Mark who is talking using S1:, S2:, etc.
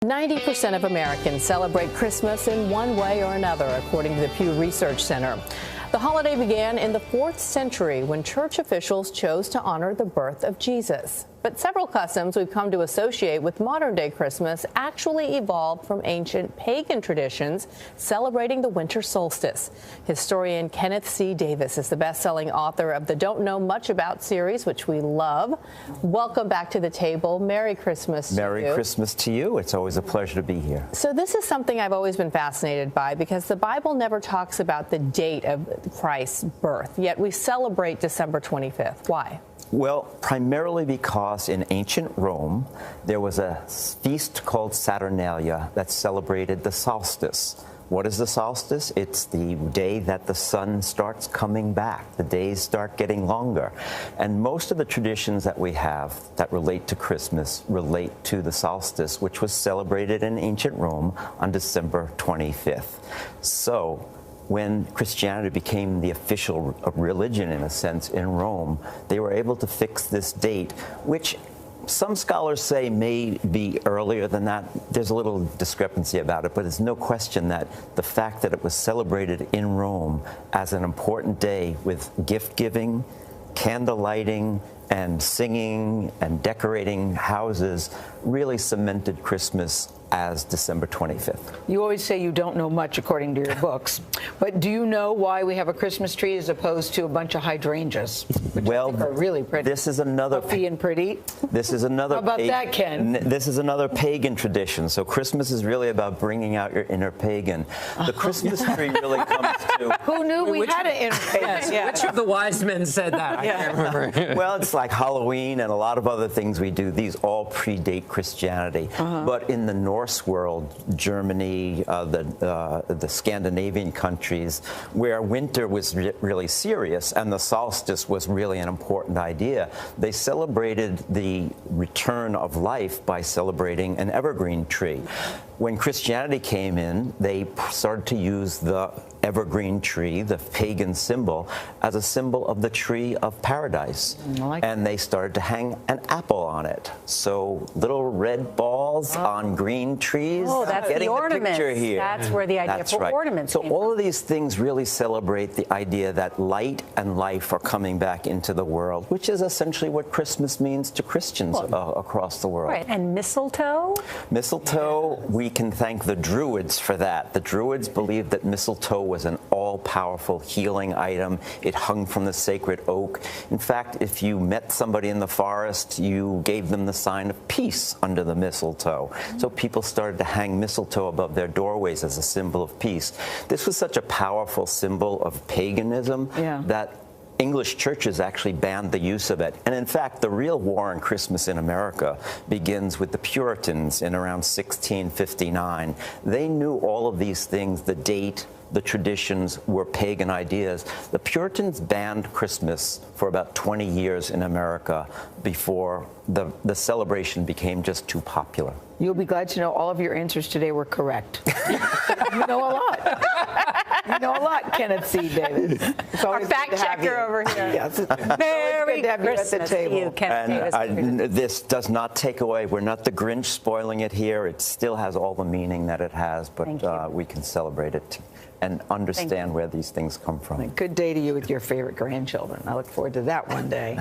S1: 90% of Americans celebrate Christmas in one way or another, according to the Pew Research Center. The holiday began in the 4th century when church officials chose to honor the birth of Jesus. But several customs we've come to associate with modern-day Christmas actually evolved from ancient pagan traditions celebrating the winter solstice. Historian Kenneth C. Davis is the best-selling author of the Don't Know Much About series, which we love. Welcome back to the table. Merry Christmas to you.
S2: Merry Christmas to you. It's always a pleasure to be here.
S1: So this is something I've always been fascinated by because the Bible never talks about the date of Christ's birth, yet we celebrate December 25th. Why?
S2: Well, primarily because in ancient Rome, there was a feast called Saturnalia that celebrated the solstice. What is the solstice? It's the day that the sun starts coming back. The days start getting longer. And most of the traditions that we have that relate to Christmas relate to the solstice, which was celebrated in ancient Rome on December 25th. So when Christianity became the official religion, in a sense, in Rome, they were able to fix this date, which some scholars say may be earlier than that. There's a little discrepancy about it, but there's no question that the fact that it was celebrated in Rome as an important day with gift-giving, candle lighting, and singing and decorating houses really cemented Christmas as December 25th.
S3: You always say you don't know much according to your books, but do you know why we have a Christmas tree as opposed to a bunch of hydrangeas, which I think are really pretty?
S2: This is another
S3: puffy and pretty.
S2: This is another.
S3: How about that, Ken?
S2: This is another pagan tradition. So Christmas is really about bringing out your inner pagan. The Christmas tree really comes to.
S3: Who knew we had an inner pagan?
S4: Yes, yeah. Which of the wise men said that? I can't remember.
S2: Well, it's like Halloween and a lot of other things we do. These all predate Christianity. But in the Norse world, Germany, the Scandinavian countries, where winter was really serious and the solstice was really an important idea, they celebrated the return of life by celebrating an evergreen tree. When Christianity came in, they started to use the evergreen tree, the pagan symbol, as a symbol of the tree of paradise. And they started to hang an apple on it. So little red balls on green trees.
S5: Oh, that's the ornaments.
S2: Picture here.
S5: That's where the idea for ornaments
S2: So
S5: came
S2: all
S5: from.
S2: of these things really celebrate the idea that light and life are coming back into the world, which is essentially what Christmas means to Christians across the world.
S5: Right. And mistletoe?
S2: Mistletoe, we can thank the Druids for that. The Druids believed that mistletoe was an all-powerful healing item. It hung from the sacred oak. In fact, if you met somebody in the forest, you gave them the sign of peace under the mistletoe. So people started to hang mistletoe above their doorways as a symbol of peace. This was such a powerful symbol of paganism that English churches actually banned the use of it. And in fact, the real war on Christmas in America begins with the Puritans in around 1659. They knew all of these things, the date, the traditions were pagan ideas. The Puritans banned Christmas for about 20 years in America before the celebration became just too popular.
S3: You'll be glad to know all of your answers today were correct. You know a lot. You know a lot, Kenneth C. Davis.
S5: Our fact checker over here.
S3: Yes. Merry Christmas to you, Kenneth Davis.
S2: This does not take away. We're not the Grinch spoiling it here. It still has all the meaning that it has, but we can celebrate it and understand where these things come from.
S3: Good day to you with your favorite grandchildren. I look forward to that one day.